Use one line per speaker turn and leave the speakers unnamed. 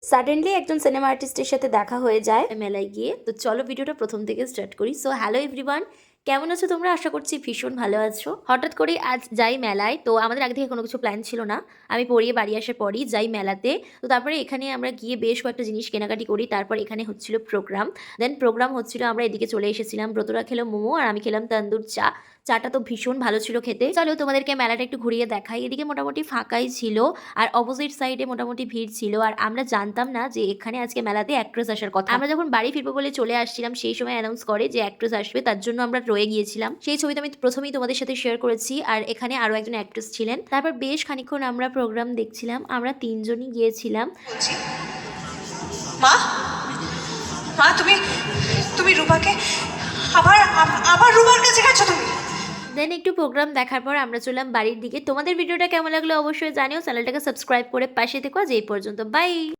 Suddenly একজন cinema আর্টিস্টের সাথে দেখা হয়ে যায় মেলায় গিয়ে। তো চলো ভিডিওটা প্রথম থেকে স্টার্ট করি। সো হ্যালো এভরিওয়ান, কেমন আছো তোমরা? আশা করছি ভীষণ ভালো আছো। হঠাৎ করে আজ যাই মেলায়, তো আমাদের আগে থেকে কোনো কিছু প্ল্যান ছিল না। আমি পড়িয়ে বাড়ি আসার পরই যাই মেলাতে। তো তারপরে এখানে আমরা গিয়ে বেশ কয়েকটা জিনিস কেনাকাটি করি। তারপর এখানে হচ্ছিল প্রোগ্রাম। দেন প্রোগ্রাম হচ্ছিল, আমরা এদিকে চলে এসেছিলাম। ব্রতরা খেলো মোমো আর আমি খেলাম তন্দুর চা। চাটা তো ভীষণ ভালো ছিল খেতে। চলো তোমাদেরকে মেলাটা একটু ঘুরিয়ে দেখাই। এদিকে মোটামুটি ফাঁকাই ছিল, আর অপোজিট সাইডে মোটামুটি ভিড় ছিল। আর আমরা জানতাম না যে এখানে আজকে মেলাতে অ্যাক্ট্রেস আসার কথা। আমরা যখন বাড়ি ফিরবো বলে চলে আসছিলাম, সেই সময় অ্যানাউন্স করে যে অ্যাক্ট্রেস আসবে, তার জন্য আমরা রয়ে গিয়েছিলাম। সেই ছবিটা আমি প্রথমেই তোমাদের সাথে শেয়ার করেছি। আর এখানে আরো একজন অ্যাক্ট্রেস ছিলেন। তারপর বেশ খানিকক্ষণ আমরা প্রোগ্রাম দেখছিলাম। আমরা তিনজনই গিয়েছিলাম।
বলছি মা, মা তুমি তুমি রূপাকে আবার আবার রূপার কাছে গেছো তুমি?
দেন একটু প্রোগ্রাম দেখার পর আমরা চললাম বাড়ির দিকে। তোমাদের ভিডিওটা কেমন লাগলো অবশ্যই জানিও। চ্যানেলটাকে সাবস্ক্রাইব করে পাশে থেকো। আজ এই পর্যন্ত, বাই।